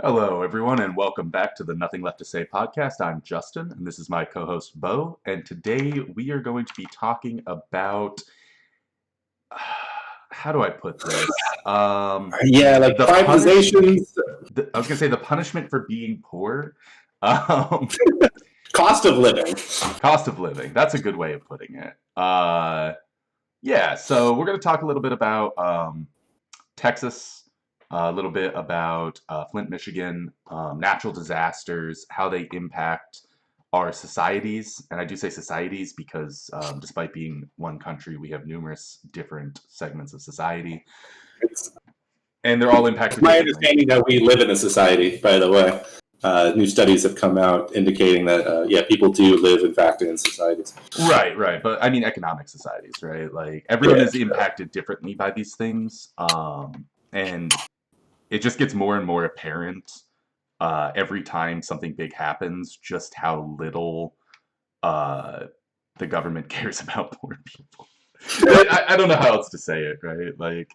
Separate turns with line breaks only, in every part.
Hello, everyone, and welcome back to the Nothing Left to Say podcast. I'm Justin, and this is my co-host, Beau, and today we are going to be talking about, how do I put this?
Like
the
privatizations.
I was going to say the punishment for being poor. Um,
Cost of living.
Cost of living. That's a good way of putting it. So we're going to talk a little bit about Texas, a little bit about Flint, Michigan, natural disasters, how they impact our societies. And I do say societies because despite being one country, we have numerous different segments of society. And they're all impacted.
My understanding that we live in a society, by the way. New studies have come out indicating that, people do live, in fact, in societies.
Right. But I mean economic societies, right? Like everyone is impacted differently by these things. And it just gets more and more apparent every time something big happens, just how little the government cares about poor people. I don't know how else to say it, right? Like,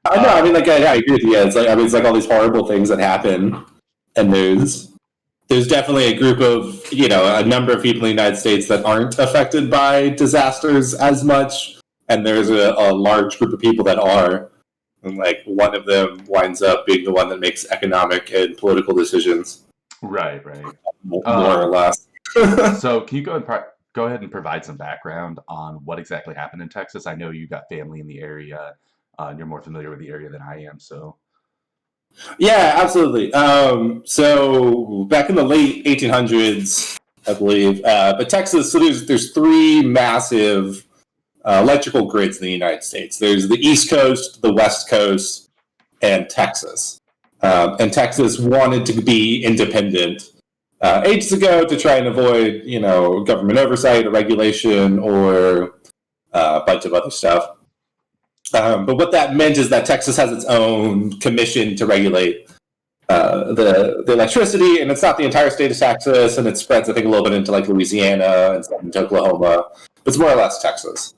I agree with you. It's like all these horrible things that happen, and there's definitely a group of a number of people in the United States that aren't affected by disasters as much, and there's a large group of people that are. And one of them winds up being the one that makes economic and political decisions.
Right.
More or less.
So can you go ahead and provide some background on what exactly happened in Texas? I know you got family in the area, and you're more familiar with the area than I am. So.
Yeah, absolutely. So back in the late 1800s, I believe, but Texas. So there's three massive electrical grids in the United States. There's the East Coast, the West Coast, and Texas. And Texas wanted to be independent ages ago to try and avoid, government oversight or regulation or a bunch of other stuff. But what that meant is that Texas has its own commission to regulate the electricity, and it's not the entire state of Texas, and it spreads, I think, a little bit into Louisiana and some into Oklahoma. But it's more or less Texas.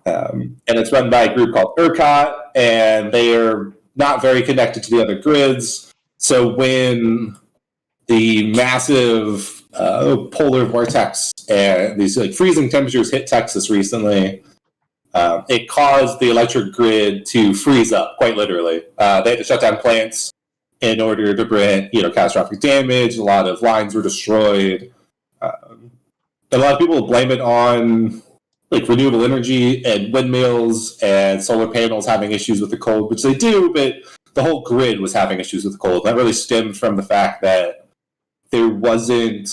And it's run by a group called ERCOT, and they are not very connected to the other grids. So when the massive polar vortex and these freezing temperatures hit Texas recently, it caused the electric grid to freeze up, quite literally. They had to shut down plants in order to prevent catastrophic damage. A lot of lines were destroyed. A lot of people blame it on renewable energy and windmills and solar panels having issues with the cold, which they do, but the whole grid was having issues with the cold. That really stemmed from the fact that it wasn't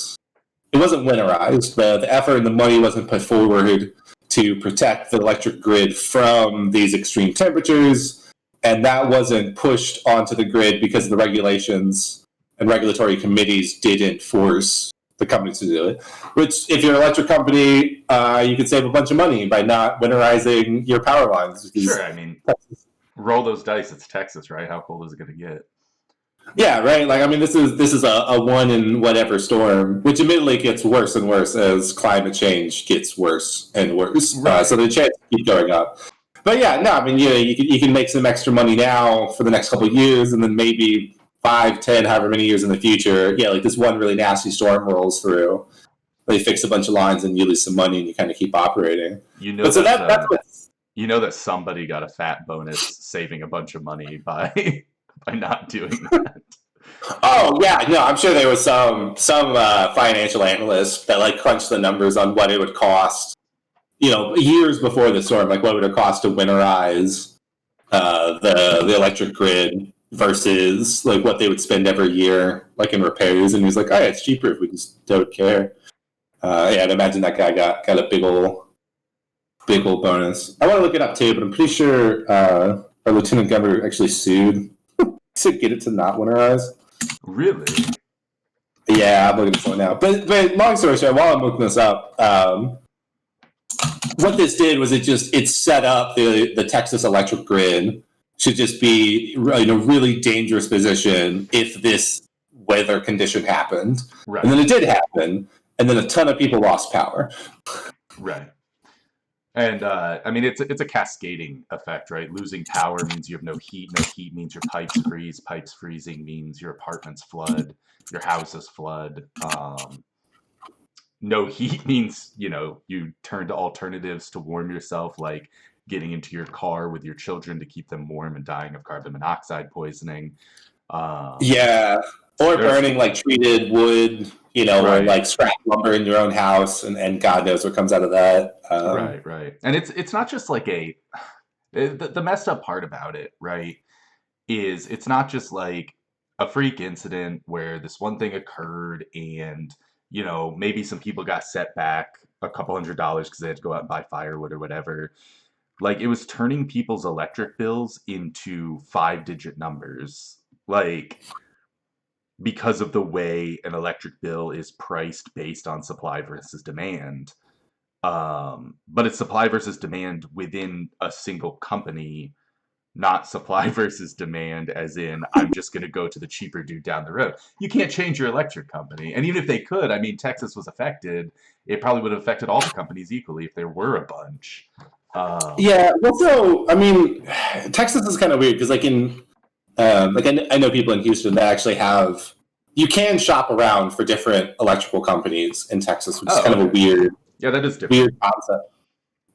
winterized. The effort and the money wasn't put forward to protect the electric grid from these extreme temperatures, and that wasn't pushed onto the grid because the regulations and regulatory committees didn't force the companies to do it. Which, if you're an electric company, you could save a bunch of money by not winterizing your power lines.
Sure, I mean, roll those dice. It's Texas, right? How cold is it going to get?
Yeah, right. This is a one in whatever storm, which admittedly gets worse and worse as climate change gets worse and worse. Right. So the chance keep going up. But you can make some extra money now for the next couple of years, and then maybe 5, 10, however many years in the future, this one really nasty storm rolls through. They fix a bunch of lines, and you lose some money, and you kind of keep operating.
That's that somebody got a fat bonus saving a bunch of money by not doing that.
Oh yeah, no, I'm sure there was some financial analyst that crunched the numbers on what it would cost, years before the storm, what would it cost to winterize the electric grid versus what they would spend every year in repairs, and he was like, oh yeah, it's cheaper if we just don't care. I'd imagine that guy got a big old bonus. I want to look it up too, but I'm pretty sure our lieutenant governor actually sued to get it to not winterize.
Really?
Yeah, I'm looking at it now. But long story short, while I'm looking this up, what this did was it set up the Texas electric grid to just be in a really dangerous position if this weather condition happened.
Right.
And then it did happen, and then a ton of people lost power.
Right. And I mean, it's a cascading effect, right? Losing power means you have no heat. No heat means your pipes freeze. Pipes freezing means your apartments flood, your houses flood. No heat means, you turn to alternatives to warm yourself, like getting into your car with your children to keep them warm and dying of carbon monoxide poisoning. Um,
Yeah, or
there's
burning like treated wood, or
right.
like scrap lumber in your own house, and God knows what comes out of that.
Right, right. And it's not just like the messed up part about it, right, is it's not just like a freak incident where this one thing occurred and, maybe some people got set back a couple $100s because they had to go out and buy firewood or whatever. Like it was turning people's electric bills into five-digit numbers. Like because of the way an electric bill is priced based on supply versus demand. But it's supply versus demand within a single company, not supply versus demand as in I'm just going to go to the cheaper dude down the road. You can't change your electric company. And even if they could, I mean, Texas was affected. It probably would have affected all the companies equally if there were a bunch.
Yeah, well, so I mean, Texas is kind of weird because, like I know people in Houston that actually have. You can shop around for different electrical companies in Texas, which is
Oh,
kind of a
okay.
weird,
Yeah, that is different.
weird concept.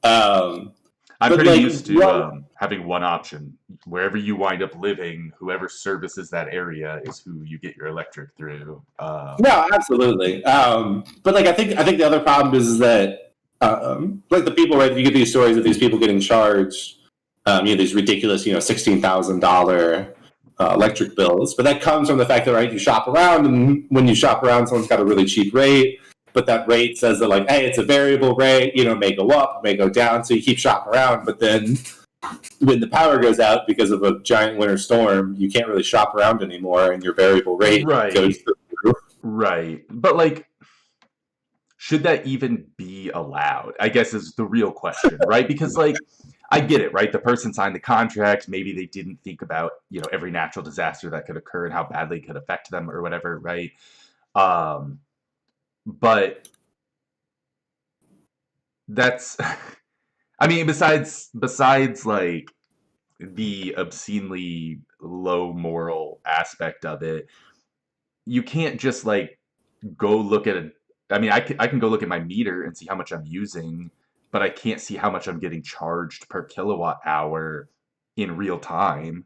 Um,
I'm
but
pretty
like,
used to having one option. Wherever you wind up living, whoever services that area is who you get your electric through.
no, absolutely. But like, I think the other problem is that, like the people, right? You get these stories of these people getting charged, these ridiculous, $16,000 electric bills. But that comes from the fact that, right, you shop around, and when you shop around, someone's got a really cheap rate. But that rate says that, like, hey, it's a variable rate. It may go up, it may go down. So you keep shopping around, but then when the power goes out because of a giant winter storm, you can't really shop around anymore, and your variable rate
right,
goes through.
right. But like, should that even be allowed? I guess is the real question, right? Because like I get it, right? The person signed the contract, maybe they didn't think about, every natural disaster that could occur and how badly it could affect them or whatever, right? Um but that's I mean besides like the obscenely low moral aspect of it, you can't just like go look at a I mean, I can go look at my meter and see how much I'm using, but I can't see how much I'm getting charged per kilowatt hour in real time,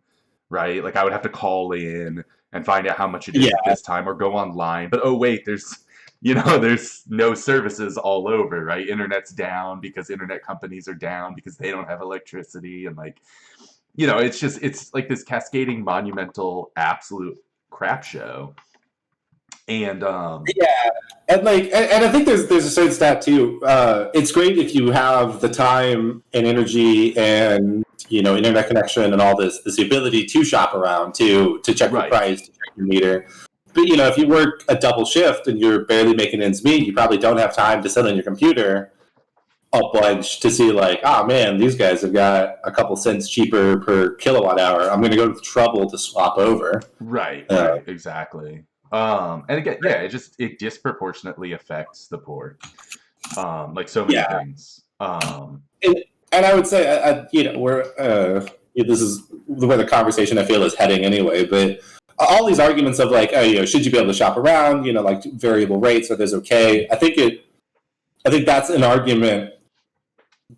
right? Like I would have to call in and find out how much it is at
Yeah,
this time or go online. But oh wait, there's there's no services all over, right? Internet's down because internet companies are down because they don't have electricity and like it's like this cascading monumental absolute crap show. And
yeah, and I think there's a certain stat too. It's great if you have the time and energy and internet connection and all this ability to shop around to check the
right.
price, to check your meter. But if you work a double shift and you're barely making ends meet, you probably don't have time to sit on your computer a bunch to see like, oh man, these guys have got a couple cents cheaper per kilowatt hour. I'm going to go to the trouble to swap over.
Right,
Uh,
right, exactly. And again, yeah, it disproportionately affects the poor. Like so many
yeah,
things.
and, and I would say, we're this is the way the conversation I feel is heading anyway. But all these arguments of like, oh, should you be able to shop around? Like variable rates, are those okay? I think that's an argument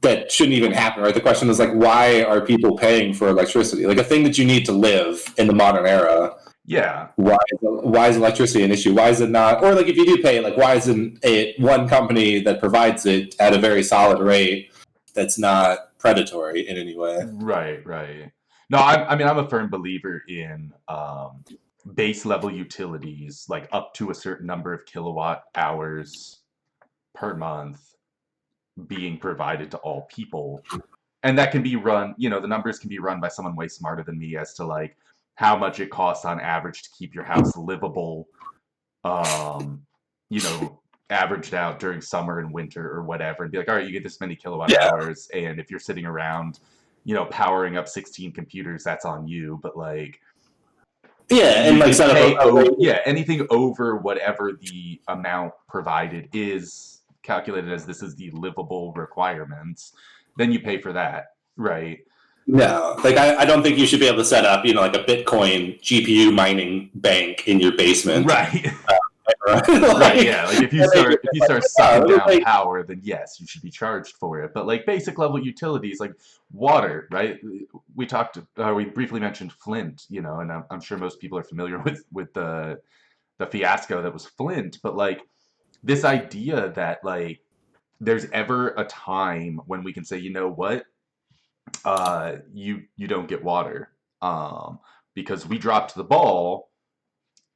that shouldn't even happen, right? The question is like, why are people paying for electricity? Like a thing that you need to live in the modern era.
Yeah,
Why is electricity an issue? Why is it not? Or like if you do pay, like why isn't it one company that provides it at a very solid rate that's not predatory in any way?
right, right. No, I mean I'm a firm believer in base level utilities, like up to a certain number of kilowatt hours per month being provided to all people. And that can be run, the numbers can be run by someone way smarter than me as to like how much it costs on average to keep your house livable, um, you know, averaged out during summer and winter or whatever, and be like, all right, you get this many kilowatt
Yeah,
hours, and if you're sitting around, powering up 16 computers, that's on you. But like,
yeah, and like
you
set up
pay,
a rate.
yeah, anything over whatever the amount provided is calculated as this is the livable requirements. then you pay for that, right?
No, like I don't think you should be able to set up, like a Bitcoin GPU mining bank in your basement.
Right.
Right?
Right, yeah. Like if you start sucking down
like,
power, then yes, you should be charged for it. But like basic level utilities, like water, right? We briefly mentioned Flint, and I'm sure most people are familiar with the fiasco that was Flint. But like this idea that like there's ever a time when we can say, you know what, you don't get water, because we dropped the ball,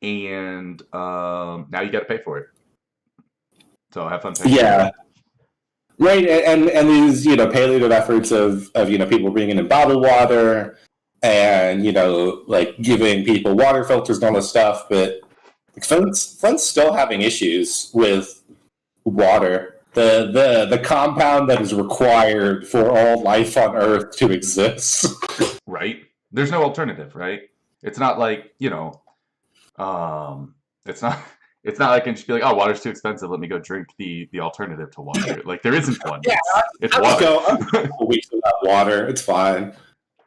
and now you got to pay for it. So have fun paying for
yeah,
it.
right. And these palliative efforts of people bringing in bottled water and like giving people water filters and all this stuff, but Flint's still having issues with water. The compound that is required for all life on Earth to exist.
Right? There's no alternative, right? It's not like, it's not it's not like I can just be like, oh, water's too expensive, let me go drink the alternative to water. Like there isn't one.
Yeah,
It's
I'll
water.
go a couple weeks without water. It's fine.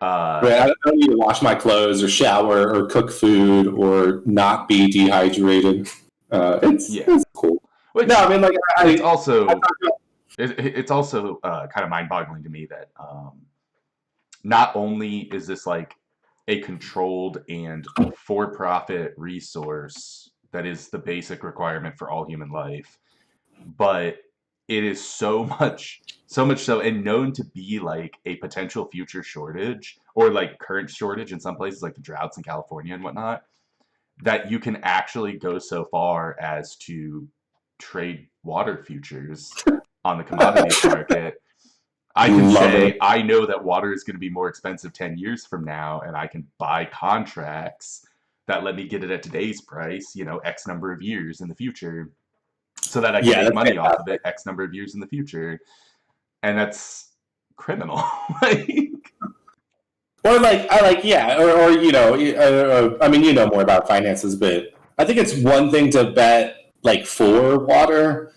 Uh,
Right, I don't need to wash my clothes or shower or cook food or not be dehydrated. It's cool.
Which,
No, I mean, like,
it's also it's also kind of mind-boggling to me that not only is this like a controlled and for-profit resource that is the basic requirement for all human life, but it is so much so, and known to be like a potential future shortage or like current shortage in some places, like the droughts in California and whatnot, that you can actually go so far as to trade water futures on the commodities market. I can say I know that water is going to be more expensive 10 years from now, and I can buy contracts that let me get it at today's price, X number of years in the future, so that I can make money off of it X number of years in the future. And that's criminal.
Or like, I mean, more about finances, but I think it's one thing to bet like for water,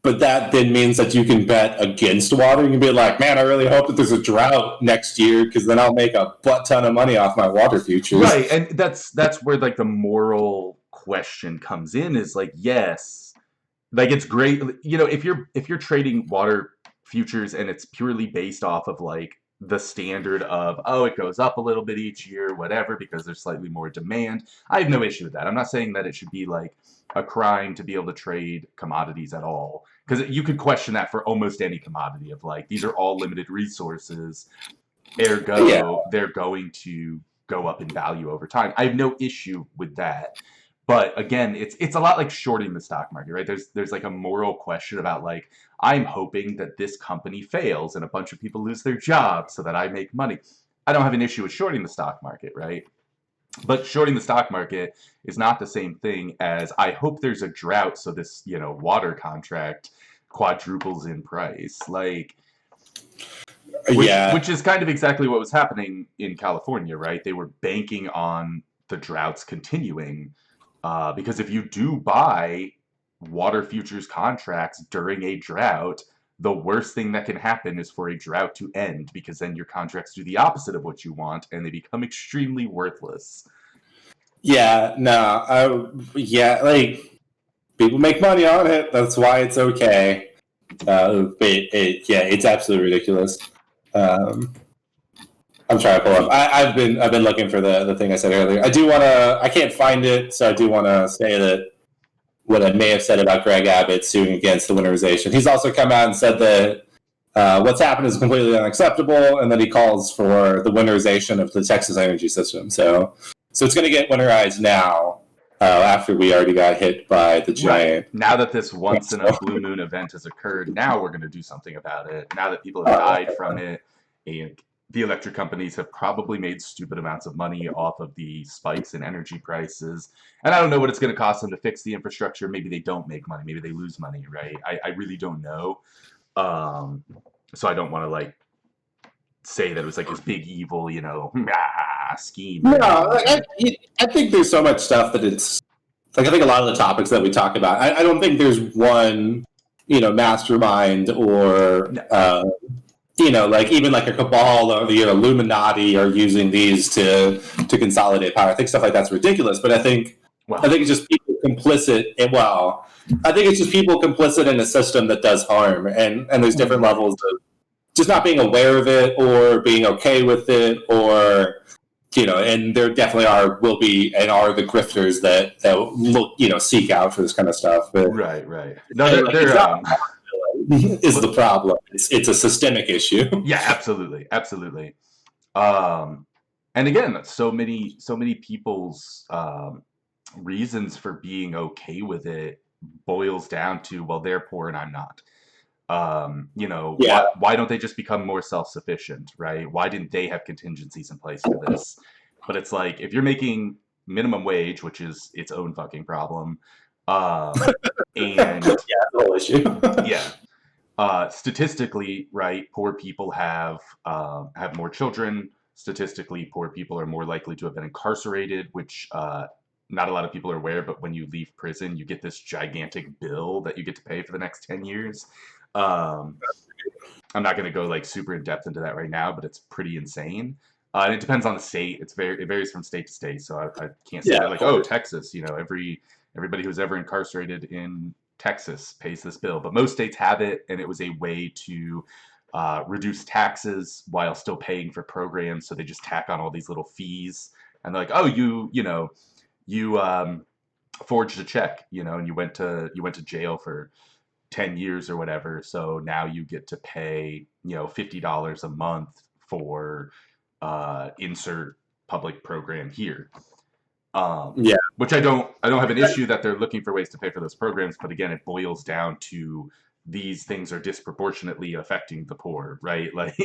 but that then means that you can bet against water. You can be like, man, I really hope that there's a drought next year because then I'll make a butt ton of money off my water futures.
Right, and that's where like the moral question comes in. Is like, yes, like it's great, if you're trading water futures and it's purely based off of like the standard of, oh, it goes up a little bit each year, whatever, because there's slightly more demand. I have no issue with that. I'm not saying that it should be like a crime to be able to trade commodities at all, because you could question that for almost any commodity of like, these are all limited resources, ergo they're going to go up in value over time. I have no issue with that. But again, it's a lot like shorting the stock market, right? There's like a moral question about like, I'm hoping that this company fails and a bunch of people lose their jobs so that I make money. I don't have an issue with shorting the stock market, right? But shorting the stock market is not the same thing as I hope there's a drought so this, water quadruples in price. Like, which is kind of exactly what was happening in California, right? They were banking on the droughts continuing. Because if you do buy water futures contracts during a drought, the worst thing that can happen is for a drought to end, because then your contracts do the opposite of what you want and they become extremely worthless.
Yeah, no, like people make money on it. That's why it's okay. It's absolutely ridiculous. I'm trying to pull up. I've been looking for the thing I said earlier. I can't find it, so I do want to say that what I may have said about Greg Abbott suing against the winterization. He's also come out and said that what's happened is completely unacceptable, and that he calls for the winterization of the Texas energy system. So it's going to get winterized now, after we already got hit by the giant.
Right. Now that this once in a blue moon event has occurred, now we're going to do something about it. Now that people have died from it, and the electric companies have probably made stupid amounts of money off of the spikes in energy prices. And I don't know what it's going to cost them to fix the infrastructure. Maybe they don't make money. Maybe they lose money, right? I really don't know. So I don't want to like say that it was like this big evil, scheme.
No, I think there's so much stuff that it's like, I think a lot of the topics that we talk about, I don't think there's one, mastermind or like even like a cabal or the Illuminati are using these to consolidate power. I think stuff like that's ridiculous, but I think it's just people complicit. I think it's just people complicit in a system that does harm, and there's different levels of just not being aware of it or being okay with it, or and there definitely will be and are the grifters that look seek out for this kind of stuff. But
right. No, they're
is the problem. It's a systemic issue.
Yeah, absolutely. And again, so many people's reasons for being okay with it boils down to, well, they're poor and I'm not. Why don't they just become more self-sufficient, right? Why didn't they have contingencies in place for this? But it's like, if you're making minimum wage, which is its own fucking problem, and
the whole issue.
Statistically, right, poor people have more children. Statistically, poor people are more likely to have been incarcerated, which not a lot of people are aware, but when you leave prison, you get this gigantic bill that you get to pay for the next 10 years. I'm not going to go like super in depth into that right now, but it's pretty insane. And it depends on the state. It varies from state to state. So I can't say that like, oh, Texas, everybody who's ever incarcerated in Texas pays this bill. But most states have it, and it was a way to reduce taxes while still paying for programs. So they just tack on all these little fees, and they're like, oh, you forged a check, and you went to jail for 10 years or whatever. So now you get to pay, $50 a month for insert public program here. Which I don't have an issue that they're looking for ways to pay for those programs, but again, it boils down to these things are disproportionately affecting the poor, right? Like,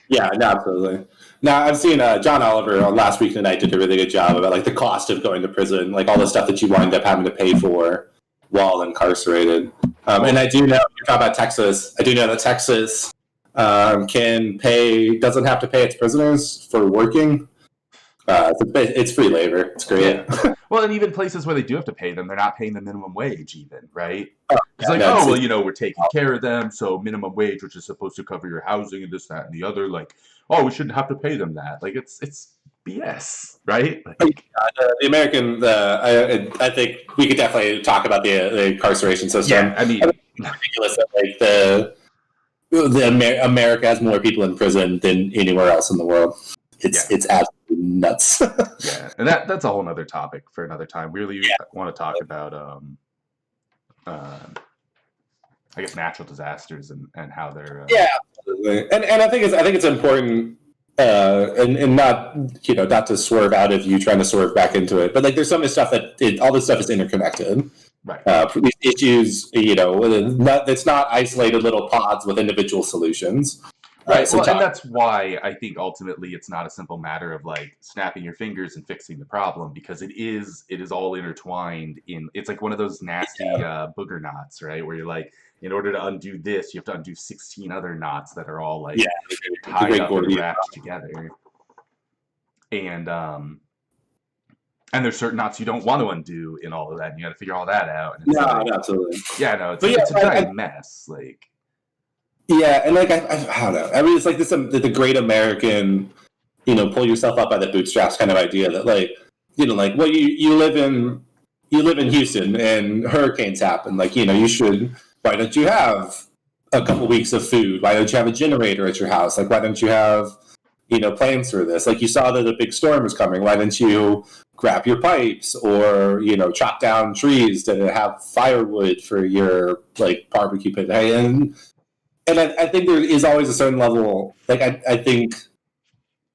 yeah, no, absolutely. Now I've seen John Oliver on Last Week Tonight did a really good job about like the cost of going to prison, like all the stuff that you wind up having to pay for while incarcerated. And I do know, you talk about Texas, I do know that Texas doesn't have to pay its prisoners for working. It's free labor. It's great.
Yeah. Well, and even places where they do have to pay them, they're not paying the minimum wage even, right? It's we're taking care of them, so minimum wage, which is supposed to cover your housing and this, that, and the other, like, oh, we shouldn't have to pay them that. Like, it's BS, right? Like,
the American, I think we could definitely talk about the incarceration system.
Yeah, I mean,
it's ridiculous that like America has more people in prison than anywhere else in the world. It's absolutely nuts.
Yeah, and that's a whole other topic for another time. We really want to talk about I guess natural disasters and how they're
absolutely. And I think it's important and not not to swerve out of you trying to swerve back into it, but like there's some of the stuff all this stuff is interconnected.
Right.
These issues, it's not isolated little pods with individual solutions.
Right. Well, and that's why I think ultimately it's not a simple matter of like snapping your fingers and fixing the problem, because it is all intertwined it's like one of those nasty booger knots, right? Where you're like, in order to undo this, you have to undo 16 other knots that are all like tied up and wrapped together. And there's certain knots you don't want to undo in all of that, and you got to figure all that out. And
absolutely.
Yeah, no, it's a giant mess. Like.
Yeah, and like I don't know. I mean, it's like this the great American, pull yourself up by the bootstraps kind of idea that like, like well, you live in Houston and hurricanes happen. Like, you should. Why don't you have a couple weeks of food? Why don't you have a generator at your house? Like, why don't you have plans for this? Like, you saw that a big storm was coming. Why didn't you grab your pipes or chop down trees to have firewood for your like barbecue pit? And I think there is always a certain level, like, I think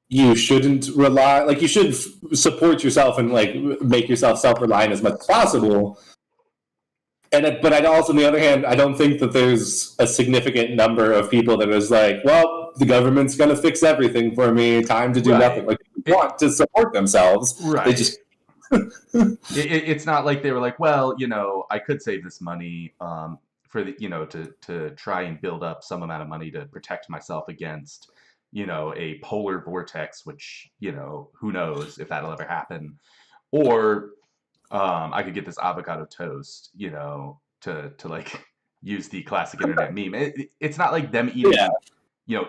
you shouldn't rely, like, you should support yourself and, like, make yourself self-reliant as much as possible. But I'd also, on the other hand, I don't think that there's a significant number of people that is like, well, the government's going to fix everything for me, time to do nothing. Like, they want to support themselves.
Right.
They just...
it's not like they were like, well, I could save this money, for the to try and build up some amount of money to protect myself against a polar vortex, which who knows if that'll ever happen, or I could get this avocado toast to like use the classic internet meme. It's not like them eating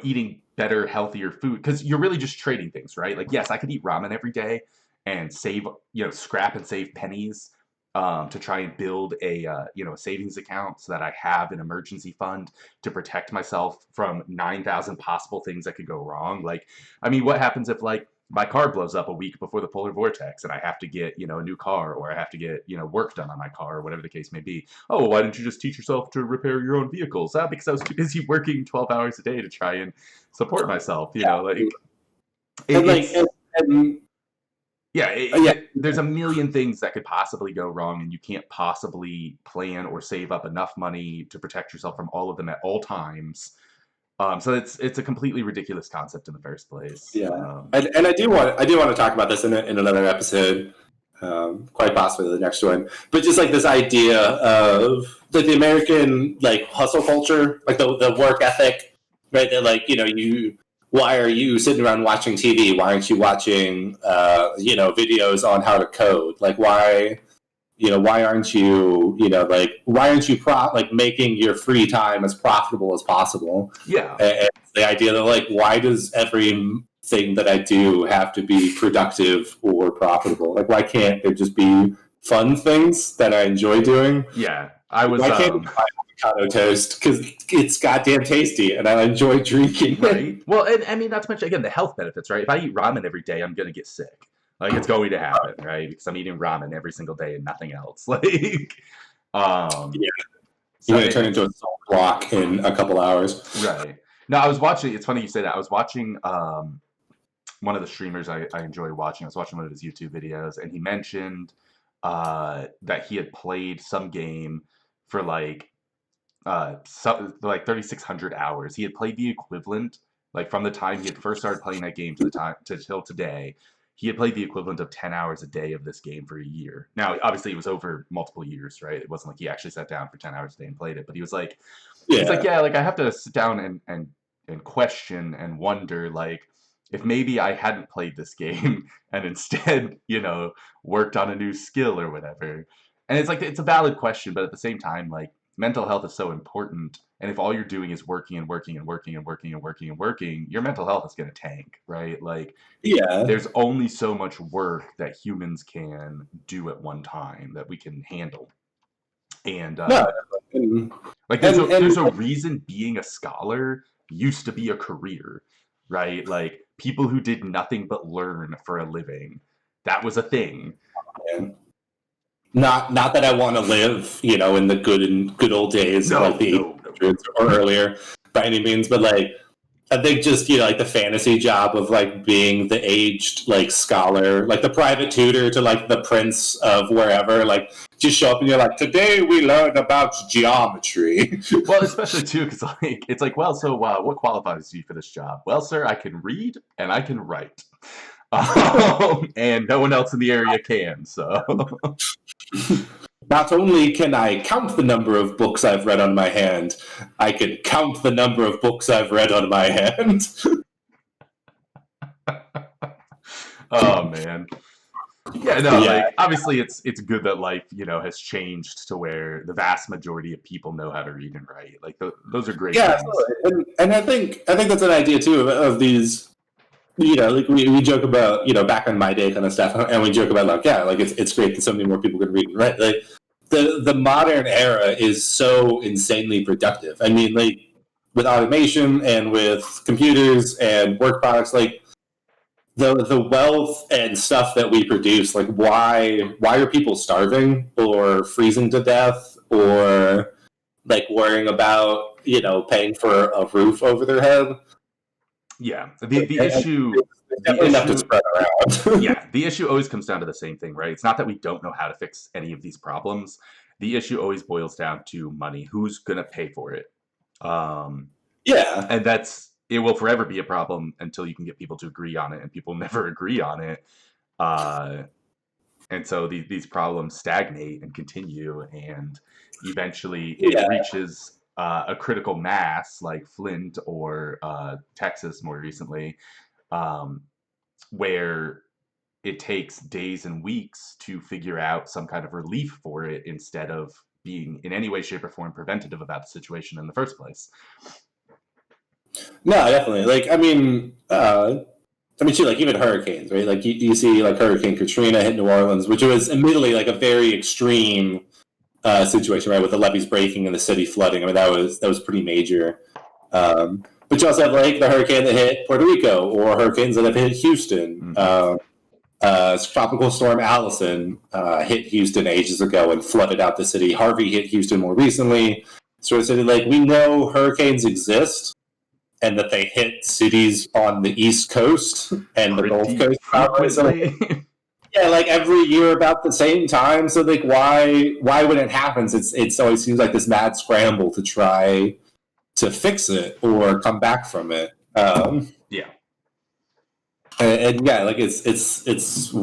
eating better, healthier food, because you're really just trading things, right? Like, yes, I could eat ramen every day and save, scrap and save pennies to try and build a savings account so that I have an emergency fund to protect myself from 9,000 possible things that could go wrong. Like, I mean, what happens if like my car blows up a week before the polar vortex and I have to get, a new car, or I have to get, work done on my car, or whatever the case may be? Oh, well, why didn't you just teach yourself to repair your own vehicles? Because I was too busy working 12 hours a day to try and support myself, like
and like
it's,
and
yeah,
yeah,
there's a million things that could possibly go wrong, and you can't possibly plan or save up enough money to protect yourself from all of them at all times. So it's a completely ridiculous concept in the first place.
yeah. And I do want to talk about this in another episode, quite possibly the next one. But just like this idea of like the American like hustle culture, like the work ethic, right? That like why are you sitting around watching TV? Why aren't you watching videos on how to code? Like why aren't you like making your free time as profitable as possible?
Yeah,
And the idea that like why does everything that I do have to be productive or profitable? Like why can't there just be fun things that I enjoy doing?
yeah. I was
Why can't I avocado toast because it's goddamn tasty and I enjoy drinking it?
right. Well, and I mean, not to mention again the health benefits, right? If I eat ramen every day, I'm gonna get sick. Like it's going to happen, right? Because I'm eating ramen every single day and nothing else. Like, um,
Yeah,
so
you're gonna turn into a salt block in a couple hours.
right. No, I was watching. It's funny you say that. I was watching one of the streamers I enjoy watching. I was watching one of his YouTube videos, and he mentioned that he had played some game for like 3,600 hours. He had played the equivalent, like from the time he had first started playing that game to the time to till today. He had played the equivalent of 10 hours a day of this game for a year. Now, obviously, it was over multiple years, right? It wasn't like he actually sat down for 10 hours a day and played it. But he's like,
Yeah,
yeah, like I have to sit down and question and wonder, like, if maybe I hadn't played this game and instead, worked on a new skill or whatever. And it's like it's a valid question, but at the same time, like mental health is so important. And if all you're doing is working and working and working and working and working and working, your mental health is going to tank, right? Like
yeah.
there's only so much work that humans can do at one time that we can handle. And
No, and
like there's
and,
a
and
there's a reason being a scholar used to be a career, right? Like people who did nothing but learn for a living. That was a thing.
and not that I want to live, in the good old days of like
No,
the
no, no.
1800s or earlier by any means, but like I think just like the fantasy job of like being the aged like scholar, like the private tutor to like the prince of wherever, like just show up and you're like, today we learned about geometry.
Well, especially too, because like it's like, well, so what qualifies you for this job? Well, sir, I can read and I can write, and no one else in the area can. So,
Not only can I count the number of books I've read on my hand, I can count the number of books I've read on my hand.
oh man. Yeah, no,
Yeah,
like obviously it's good that life, has changed to where the vast majority of people know how to read and write. Like those are great
yeah,
things.
absolutely. And I think that's an idea too of these. Like we joke about back in my day kind of stuff, and we joke about like like it's great that so many more people can read and write. Like the modern era is so insanely productive. I mean, like with automation and with computers and work products, like the wealth and stuff that we produce, like why are people starving or freezing to death or like worrying about paying for a roof over their head?
Yeah, the
And
issue
there's
the
definitely enough to
issue
spread around.
yeah, the issue always comes down to the same thing, right? It's not that we don't know how to fix any of these problems. The issue always boils down to money. Who's gonna pay for it? Um,
Yeah,
and it will forever be a problem until you can get people to agree on it, and people never agree on it. Uh, and so these problems stagnate and continue, and eventually it
yeah,
reaches a critical mass, like Flint or Texas more recently, um, where it takes days and weeks to figure out some kind of relief for it instead of being in any way, shape, or form preventative about the situation in the first place.
No, definitely. Like, I mean, shit, like even hurricanes, right? Like you see like Hurricane Katrina hit New Orleans, which was admittedly like a very extreme situation, right, with the levees breaking and the city flooding. I mean, that was pretty major. But you also have like the hurricane that hit Puerto Rico, or hurricanes that have hit Houston.
Mm-hmm.
Tropical storm Allison hit Houston ages ago and flooded out the city. Harvey hit Houston more recently. So it's like we know hurricanes exist and that they hit cities on the East Coast and the Gulf
Pretty
Coast. So
frequently.
yeah, like every year about the same time. So like, why when it happens, it's always seems like this mad scramble to try to fix it or come back from it.
Yeah.
And yeah, like it's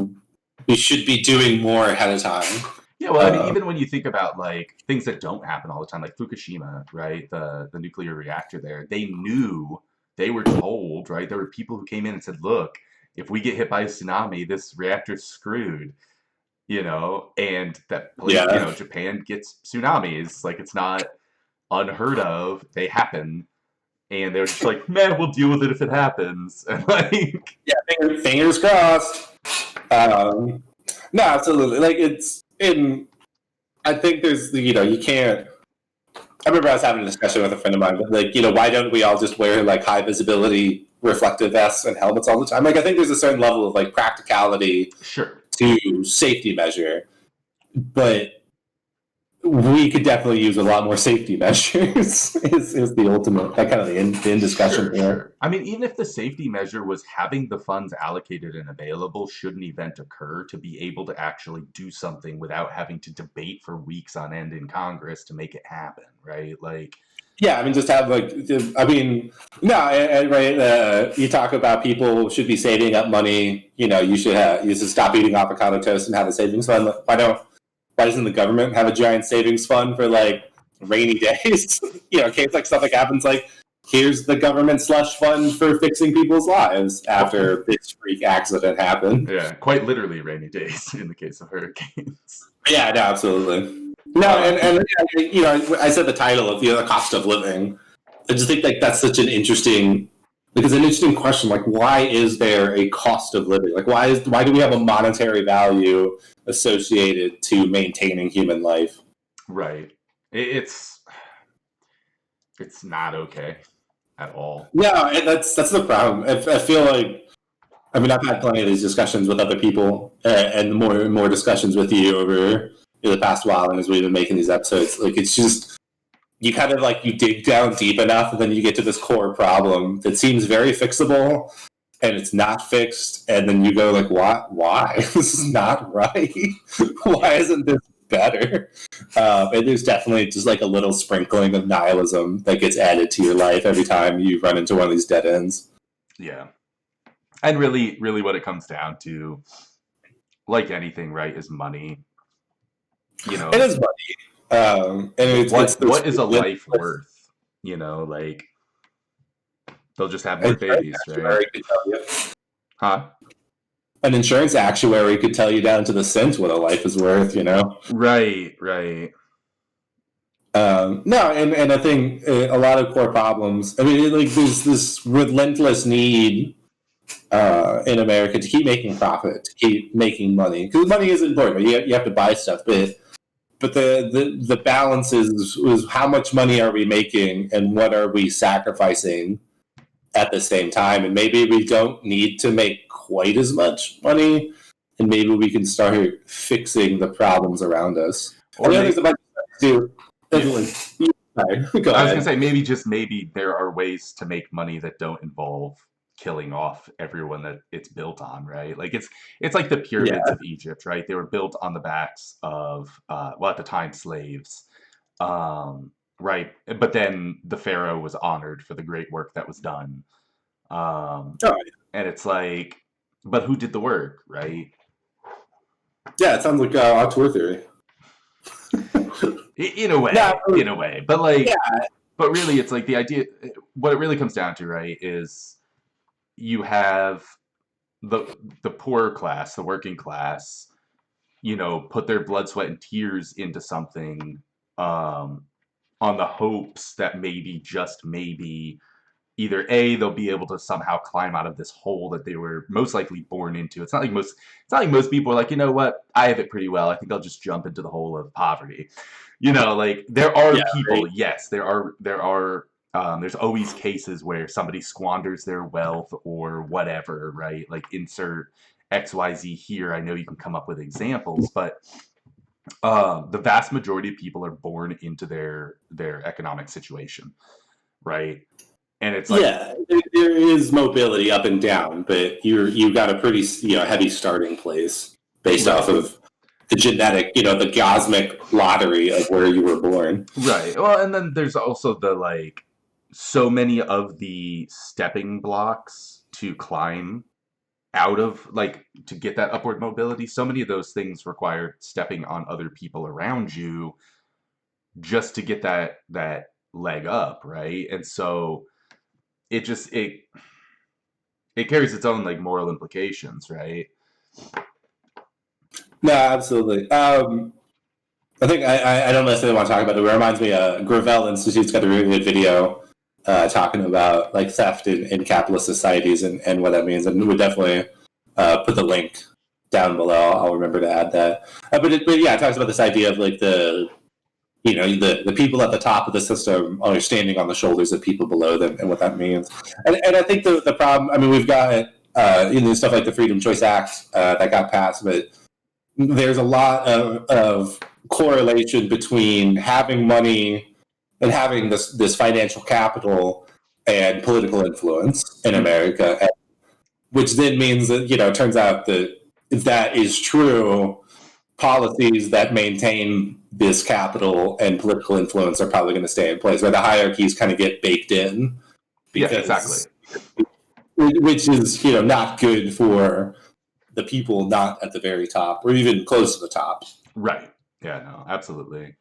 we should be doing more ahead of time.
Yeah, well, I mean, even when you think about like things that don't happen all the time, like Fukushima, right? The nuclear reactor there, they knew, they were told, right? There were people who came in and said, "Look, if we get hit by a tsunami, this reactor's screwed." And that place,
Yeah,
Japan gets tsunamis. Like it's not unheard of. They happen, and they're just like, "Man, we'll deal with it if it happens." And like,
yeah, fingers crossed. No, absolutely. Like it's in. I think there's you can't. I remember I was having a discussion with a friend of mine, but like why don't we all just wear like high visibility reflective vests and helmets all the time? Like I think there's a certain level of like practicality
sure.
to safety measure, but we could definitely use a lot more safety measures. is the ultimate that kind of the in discussion
Sure,
here.
sure. I mean, even if the safety measure was having the funds allocated and available should an event occur to be able to actually do something without having to debate for weeks on end in Congress to make it happen, right? Like,
Yeah, I mean, just have like, I mean, no, right. You talk about people should be saving up money. You should stop eating avocado toast and have a savings fund. Why doesn't the government have a giant savings fund for like rainy days? In case like stuff like happens, like here's the government slush fund for fixing people's lives after this freak accident happened.
yeah, quite literally rainy days in the case of hurricanes.
Yeah, no, absolutely. No,
Uh,
and I said the title of the cost of living. I just think like that's such an interesting, like it's an interesting question. Like, why is there a cost of living? Like, why do we have a monetary value associated to maintaining human life?
right. It's not okay at all.
No, and that's the problem. I feel like I've had plenty of these discussions with other people, and more and more discussions with you over the past while, and as we've been making these episodes, like it's just you kind of like you dig down deep enough, and then you get to this core problem that seems very fixable, and it's not fixed, and then you go like, why this is not right? Why isn't this better? And there's definitely just like a little sprinkling of nihilism that gets added to your life every time you run into one of these dead ends.
Yeah. And really, really what it comes down to, like anything, right, is money.
It is money, and it's
What is a
with
life worth? Like they'll just have more
an insurance
babies, right?
actuary could tell you.
Huh?
An insurance actuary could tell you down to the cent what a life is worth.
Right, right.
No, and I think a lot of core problems. I mean, like there's this relentless need in America to keep making profit, to keep making money, because money is important. You have to buy stuff, but the balance is how much money are we making and what are we sacrificing at the same time, and maybe we don't need to make quite as much money, and maybe we can start fixing the problems around us.
Or
And the other
maybe,
thing's about too. Go
I was gonna
ahead.
say maybe there are ways to make money that don't involve killing off everyone that it's built on, right? Like it's like the
Yeah.
pyramids of Egypt, right? They were built on the backs of well, at the time, slaves. Right. But then the pharaoh was honored for the great work that was done. Um,
Oh,
and it's like, but who did the work, right?
yeah, it sounds like auteur theory.
In a
No,
way, in a way. But like,
yeah,
but really, it's like the idea. What it really comes down to, right, is you have the poor class, the working class, put their blood, sweat, and tears into something, on the hopes that maybe, just maybe, either A, they'll be able to somehow climb out of this hole that they were most likely born into. It's not like most people are like, you know what, I have it pretty well. I think I'll just jump into the hole of poverty. Like there are
Yeah,
people,
right.
yes, there's always cases where somebody squanders their wealth or whatever, right? Like insert XYZ here. I know you can come up with examples, but the vast majority of people are born into their economic situation, right? And it's like,
Yeah, there is mobility up and down, but you've got a pretty heavy starting place based off
right,
of the genetic, the cosmic lottery of where you were born.
right. Well, and then there's also the like, so many of the stepping blocks to climb out of, like, to get that upward mobility. So many of those things require stepping on other people around you just to get that leg up, right? And so it just it carries its own like moral implications, right?
No, absolutely. I think I don't necessarily want to talk about it. It reminds me, Gravel Institute's got a really good video talking about like theft in capitalist societies and what that means, and we would definitely put the link down below. I'll remember to add that. But yeah, it talks about this idea of like the people at the top of the system are standing on the shoulders of people below them, and what that means. And I think the problem. I mean, we've got stuff like the Freedom Choice Act that got passed, but there's a lot of correlation between having money and having this financial capital and political influence in America, which then means that it turns out that if that is true, policies that maintain this capital and political influence are probably going to stay in place, where the hierarchies kind of get baked in,
Yeah,
because
exactly.
which is not good for the people not at the very top or even close to the top.
Right. Yeah, no, absolutely.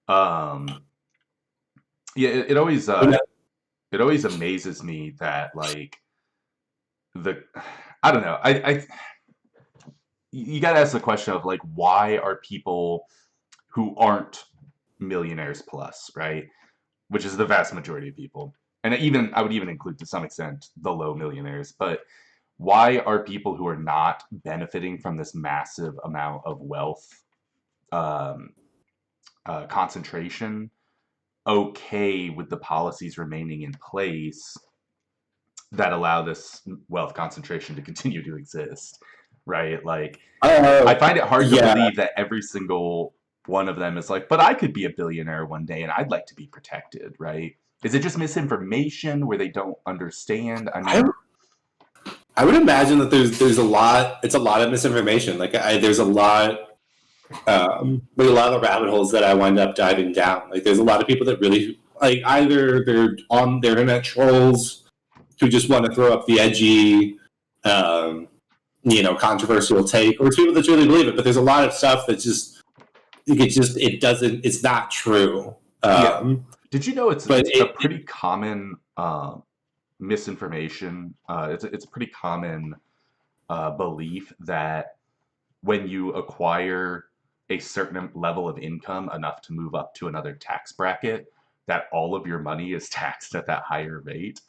Um yeah, it always amazes me that like the I don't know. I you got to ask the question of like, why are people who aren't millionaires plus, right? Which is the vast majority of people. And I would even include to some extent the low millionaires, but why are people who are not benefiting from this massive amount of wealth um, concentration okay with the policies remaining in place that allow this wealth concentration to continue to exist, right? Like, I find it hard to
Yeah,
believe that every single one of them is like, but I could be a billionaire one day and I'd like to be protected, right? Is it just misinformation where they don't understand? I
I,
mean,
I would imagine that there's a lot. It's a lot of misinformation. Like there's a lot. Like a lot of the rabbit holes that I wind up diving down. Like there's a lot of people that really like either they're on their internet trolls who just want to throw up the edgy, controversial take, or it's people that really believe it. But there's a lot of stuff that it doesn't. It's not true.
yeah. Did you know it's
But
a pretty common misinformation? It's a pretty common belief that when you acquire a certain level of income enough to move up to another tax bracket, that all of your money is taxed at that higher rate.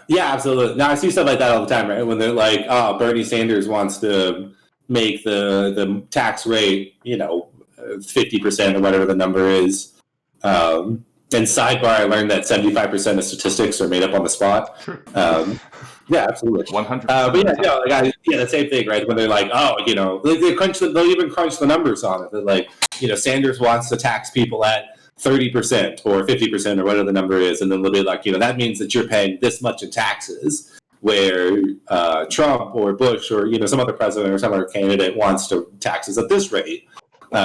yeah, absolutely. Now I see stuff like that all the time, right? When they're like, "Oh, Bernie Sanders wants to make the tax rate, 50% or whatever the number is." And sidebar, I learned that 75% of statistics are made up on the spot.
True.
Yeah, absolutely.
100%.
But the same thing, right? When they're like, "Oh, like they'll even crunch the numbers on it." They're like, Sanders wants to tax people at 30% or 50% or whatever the number is, and then they'll be like, that means that you're paying this much in taxes, where Trump or Bush or some other president or some other candidate wants to taxes at this rate,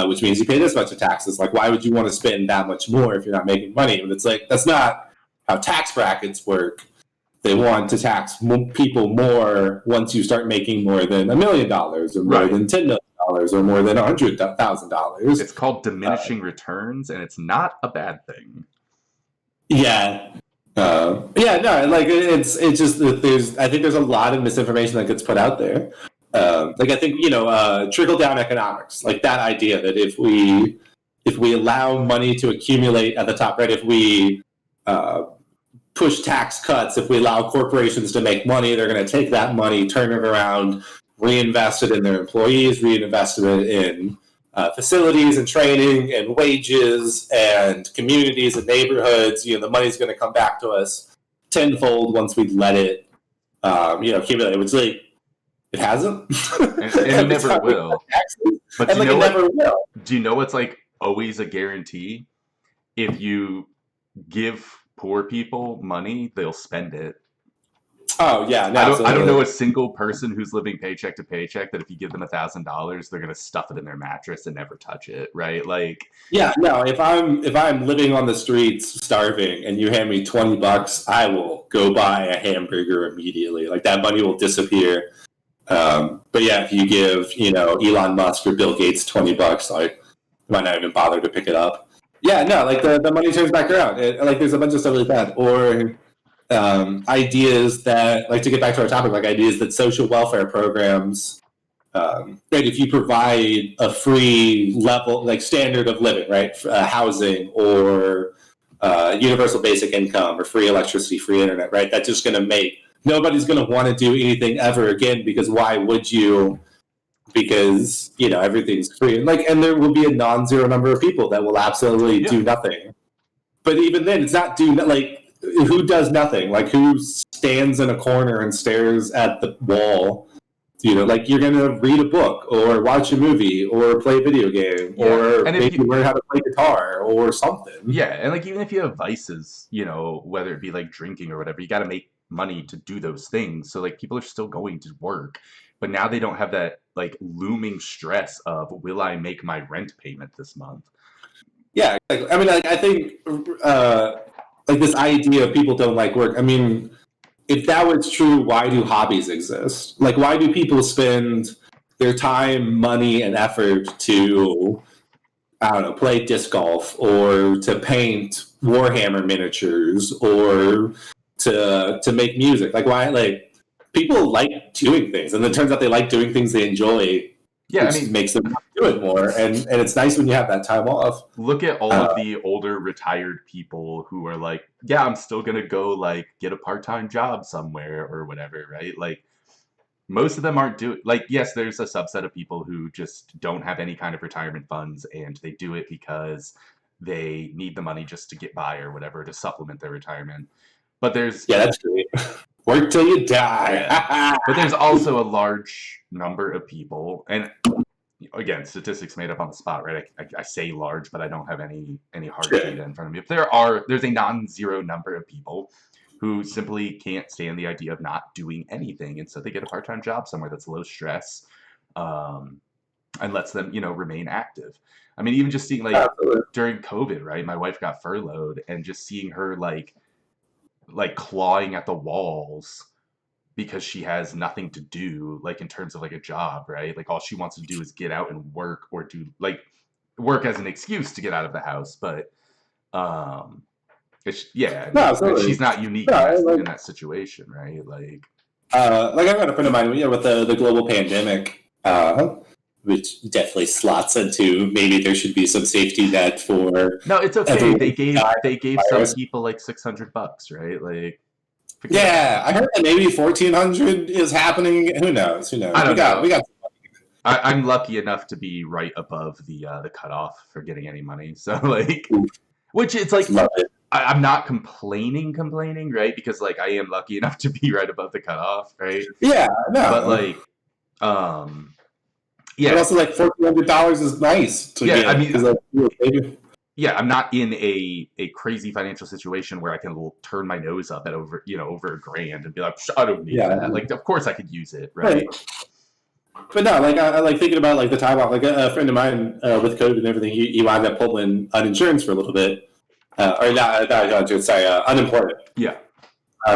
which means you pay this much in taxes. Like, why would you want to spend that much more if you're not making money? And it's like, that's not how tax brackets work. They want to tax people more once you start making more than $1 million or more than $10 million or more than $100,000.
It's called diminishing returns, and it's not a bad thing.
Yeah. No, like it's just that I think there's a lot of misinformation that gets put out there. Like I think trickle down economics, like that idea that if we allow money to accumulate at the top, right? If we push tax cuts. If we allow corporations to make money, they're going to take that money, turn it around, reinvest it in their employees, reinvest it in facilities and training and wages and communities and neighborhoods. The money's going to come back to us tenfold once we let it, accumulate. It's like, it hasn't.
And it never will. But
do
you know what's like always a guarantee? If you give poor people money, they'll spend it.
Oh yeah, no,
I don't know a single person who's living paycheck to paycheck that if you give them $1,000, they're gonna stuff it in their mattress and never touch it, right? Like,
yeah, no. If I'm living on the streets starving and you hand me $20, I will go buy a hamburger immediately. Like, that money will disappear. But yeah, if you give Elon Musk or Bill Gates $20, like, you might not even bother to pick it up. Yeah, no, like the money turns back around. There's a bunch of stuff like that, or ideas that, like, to get back to our topic, like ideas that social welfare programs, right, if you provide a free level, like, standard of living, right, housing or universal basic income or free electricity, free internet, right, that's just going to make nobody's going to want to do anything ever again, because why would you? Because everything's free, and there will be a non-zero number of people that will absolutely do nothing. But even then, it's not who does nothing? Like, who stands in a corner and stares at the wall? You're going to read a book or watch a movie or play a video game or maybe learn how to play guitar or something.
Yeah, and even if you have vices, whether it be like drinking or whatever, you got to make money to do those things. So people are still going to work. But now they don't have that looming stress of, will I make my rent payment this month?
Yeah, I mean, I think this idea of people don't like work. I mean, if that was true, why do hobbies exist? Why do people spend their time, money, and effort to, I don't know, play disc golf or to paint Warhammer miniatures or to make music? Why? People like doing things, and it turns out they like doing things they enjoy. Yeah, makes them do it more, and it's nice when you have that time off.
Look at all of the older retired people who are like, yeah, I'm still gonna go get a part-time job somewhere or whatever, right? Most of them aren't doing yes, there's a subset of people who just don't have any kind of retirement funds, and they do it because they need the money just to get by or whatever, to supplement their retirement. But there's
that's great. Work till you die.
Yeah. But there's also a large number of people, and again, statistics made up on the spot, right? I say large, but I don't have any hard data in front of me. But there's a non-zero number of people who simply can't stand the idea of not doing anything, and so they get a part-time job somewhere that's low stress, and lets them, remain active. I mean, even just seeing during COVID, right? My wife got furloughed, and just seeing her clawing at the walls because she has nothing to do, in terms of a job, right? All she wants to do is get out and work, or do work as an excuse to get out of the house. But she's not unique in that situation, right?
I've got a friend of mine, with the global pandemic, which definitely slots into maybe there should be some safety net for.
No, it's okay. They gave some people $600, right?
Yeah, I heard that maybe 1,400 is happening. Who knows?
I don't know. We got. I'm lucky enough to be right above the cutoff for getting any money. So which it's I'm not complaining, right? Because I am lucky enough to be right above the cutoff, right?
Yeah, no.
But yeah.
But also, $1,400 is nice to get.
I mean, yeah, I'm not in a crazy financial situation where I can turn my nose up at over $1,000 and be like, I don't need that. Of course I could use it, right?
But no, I thinking about the time off. A friend of mine with COVID and everything, he wound up pulling uninsurance for a little bit, or not uninsurance, sorry, unemployment.
Yeah,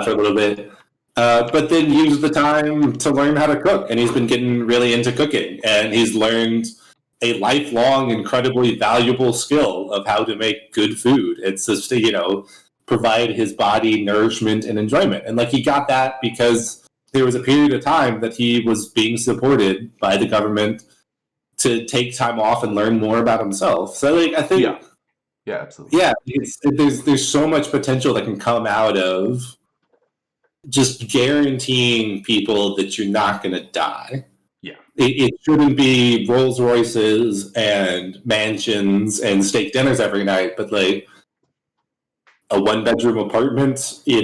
for a little bit. But then used the time to learn how to cook, and he's been getting really into cooking, and he's learned a lifelong, incredibly valuable skill of how to make good food. It's just to, provide his body nourishment and enjoyment. And he got that because there was a period of time that he was being supported by the government to take time off and learn more about himself. So I think
Yeah, absolutely.
Yeah, there's so much potential that can come out of just guaranteeing people that you're not going to die.
Yeah.
It shouldn't be Rolls Royces and mansions and steak dinners every night, but like a one-bedroom apartment, a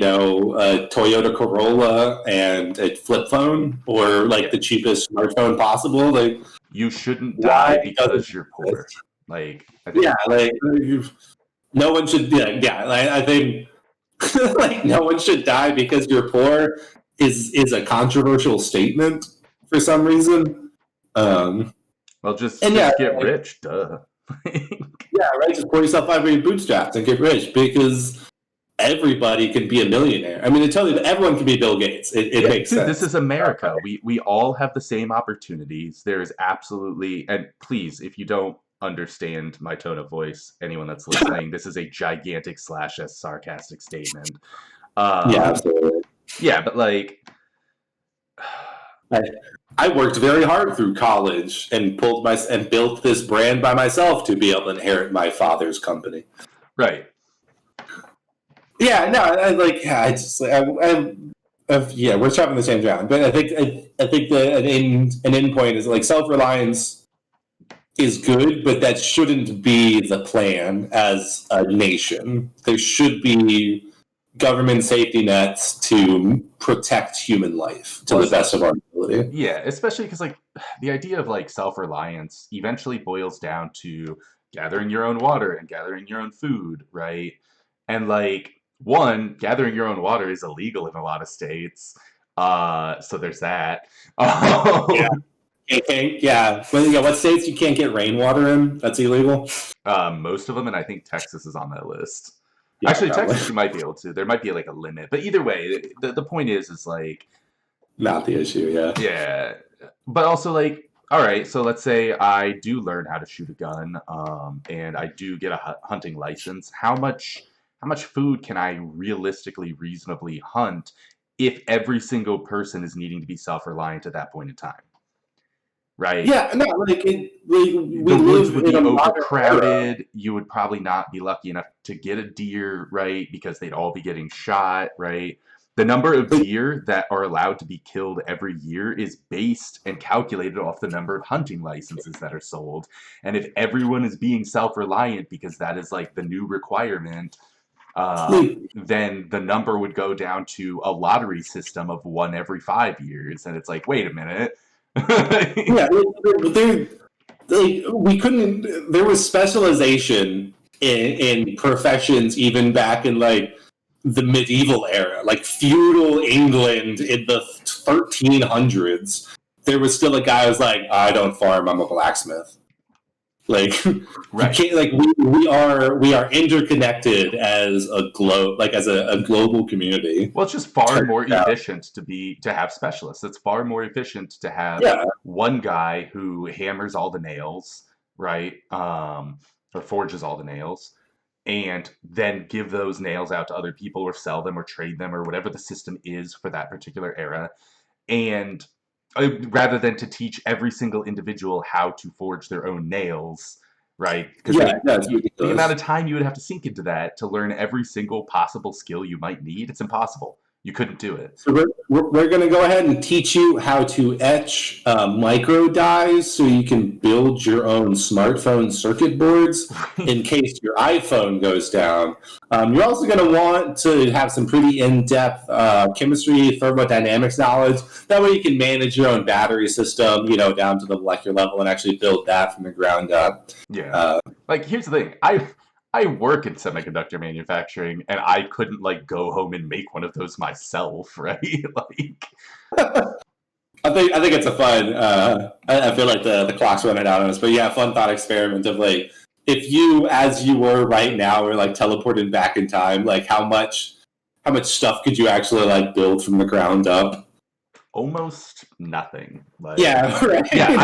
Toyota Corolla and a flip phone, or like the cheapest smartphone possible. Like,
You shouldn't
why
die
doesn't
because you're poor. Like, I think.
yeah, like no one should. Yeah, like, I think like no one should die because you're poor is a controversial statement for some reason.
Well,
And yeah,
just get
like,
rich, duh.
yeah, right. Just pull yourself out of your bootstraps and get rich because everybody can be a millionaire. I mean, to tell you that everyone can be Bill Gates, it makes
Dude,
sense.
this is America. We all have the same opportunities. There is absolutely, and please, if you don't understand my tone of voice, anyone that's listening, this is a gigantic / sarcastic statement.
Yeah,
Um,
absolutely.
yeah, but like,
I, I worked very hard through college and built this brand by myself to be able to inherit my father's company.
right.
Yeah, no, I just, yeah, we're chopping the same ground, but I think that an end point is like self-reliance is good, but that shouldn't be the plan as a nation. There should be government safety nets to protect human life to
Well,
the best of our ability.
yeah, especially because like the idea of like self-reliance eventually boils down to gathering your own water and gathering your own food, right? And like one, gathering your own water is illegal in a lot of states. So there's that.
Yeah, yeah. What states you can't get rainwater in? That's illegal.
Most of them, and I think Texas is on that list.
Yeah,
Actually,
probably
Texas you might be able to. There might be like a limit, but either way, the point is like
not the issue. Yeah.
yeah, but also like, all right, so let's say I do learn how to shoot a gun, and I do get a hunting license. How much food can I realistically, reasonably hunt if every single person is needing to be self-reliant at that point in time, right?
Yeah, no, we
The woods
live
would
in
be
a modern era.
overcrowded. You would probably not be lucky enough to get a deer, right? Because they'd all be getting shot, right? The number of
Like,
deer that are allowed to be killed every year is based and calculated off the number of hunting licenses that are sold. And if everyone is being self reliant because that is like the new requirement,
like,
then the number would go down to a lottery system of one every 5 years. And it's like, wait a minute.
yeah, we couldn't. There was specialization in professions even back in like the medieval era, like feudal England in the 1300s. There was still a guy who was like, I don't farm, I'm a blacksmith. Like,
Right.
you can't, like we are interconnected as a a global community.
Well, it's just far more efficient to have specialists. It's far more efficient to have
Yeah,
one guy who hammers all the nails, right? Or forges all the nails, and then give those nails out to other people or sell them or trade them or whatever the system is for that particular era. And rather than to teach every single individual how to forge their own nails, right? Because I
yeah,
mean,
that's
the amount
ridiculous.
of time you would have to sink into that to learn every single possible skill you might need, it's impossible. You couldn't do it.
So we're going to go ahead and teach you how to etch micro dies so you can build your own smartphone circuit boards in case your iPhone goes down. You're also going to want to have some pretty in-depth chemistry, thermodynamics knowledge. That way you can manage your own battery system, down to the molecular level and actually build that from the ground up.
Yeah. Like, here's the thing. I work in semiconductor manufacturing, and I couldn't like go home and make one of those myself, right? Like,
I think it's a fun. I feel like the clock's running out on us, but yeah, fun thought experiment of like if you, as you were right now, were like teleported back in time, like how much stuff could you actually like build from the ground up?
almost nothing. Like,
Yeah, right.
yeah,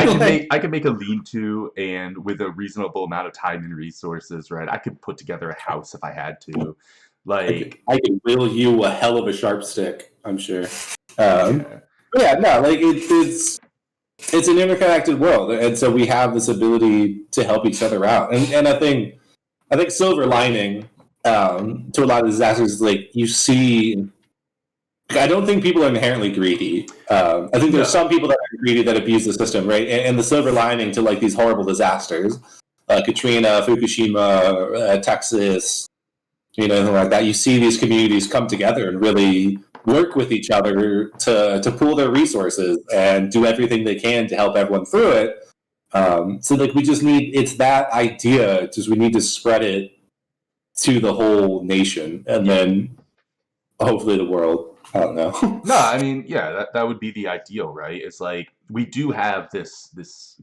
I could make a lean-to, and with a reasonable amount of time and resources, right, I could put together a house if I had to. Like,
I could will you a hell of a sharp stick, I'm sure.
yeah.
Yeah, no, like it's an interconnected world, and so we have this ability to help each other out. And I think I think silver lining to a lot of disasters is like you see. I don't think people are inherently greedy. I think there's
No.
some people that are greedy that abuse the system, right? And the silver lining to like these horrible disasters, Katrina, Fukushima, Texas, anything like that. You see these communities come together and really work with each other to pool their resources and do everything they can to help everyone through it. So like we just need it's that idea, just we need to spread it to the whole nation and then hopefully the world. I don't know.
No, I mean, yeah, that would be the ideal, right? It's like we do have this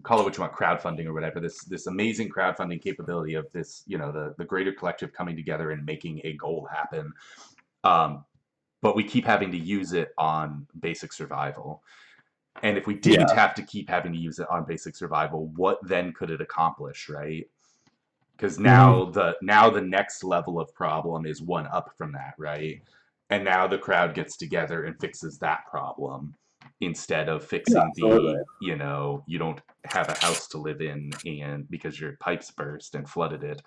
call it what you want, crowdfunding or whatever, this amazing crowdfunding capability of this, the greater collective coming together and making a goal happen. Um, but we keep having to use it on basic survival. And if we didn't
Yeah.
have to keep having to use it on basic survival, what then could it accomplish, right? Because
Mm-hmm.
now the next level of problem is one up from that, right? And now the crowd gets together and fixes that problem instead of
Yeah,
fixing
absolutely.
you don't have a house to live in and because your pipes burst and flooded it,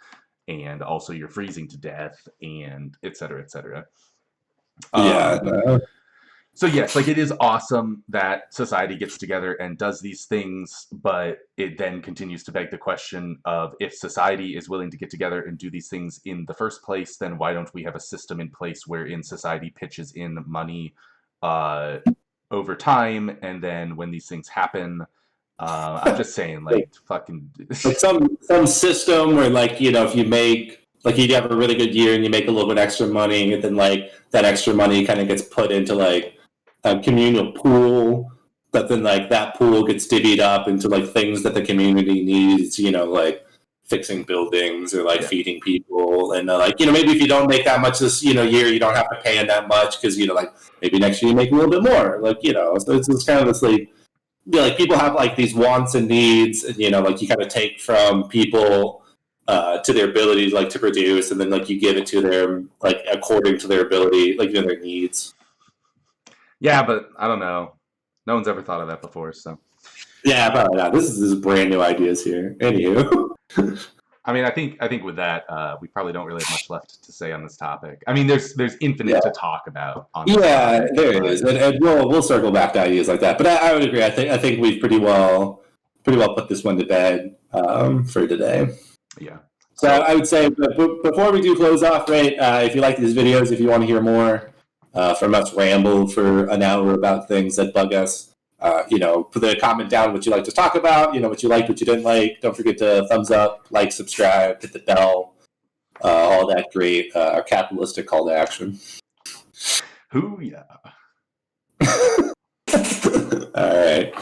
and also you're freezing to death, and et cetera, et cetera.
Yeah.
Um,
No.
so yes, like it is awesome that society gets together and does these things, but it then continues to beg the question of if society is willing to get together and do these things in the first place, then why don't we have a system in place wherein society pitches in money uh, over time, and then when these things happen, I'm just saying,
like,
like fucking
like some system where like if you make like you have a really good year and you make a little bit extra money and then like that extra money kind of gets put into like a communal pool, but then like that pool gets divvied up into like things that the community needs, like fixing buildings or like
yeah.
feeding people and like maybe if you don't make that much this year you don't have to pay in that much because like maybe next year you make a little bit more, like so it's kind of this like like people have like these wants and needs, and like you kind of take from people to their ability like to produce, and then like you give it to them like according to their ability, like their needs.
Yeah, but I don't know. No one's ever thought of that before, so.
Yeah, probably not. This is brand new ideas here. Anywho,
I mean, I think with that, we probably don't really have much left to say on this topic. I mean, there's
yeah,
infinite to talk about on this
yeah,
topic,
there it
but
is, and we'll circle back to ideas like that. But I would agree. I think we've pretty well put this one to bed for today.
yeah.
So
So
I would say, but before we do close off, right? If you like these videos, if you want to hear more from us ramble for an hour about things that bug us, put a comment down what you like to talk about. What you liked, what you didn't like. Don't forget to thumbs up, like, subscribe, hit the bell, all that great capitalistic call to action.
who? Yeah.
All right.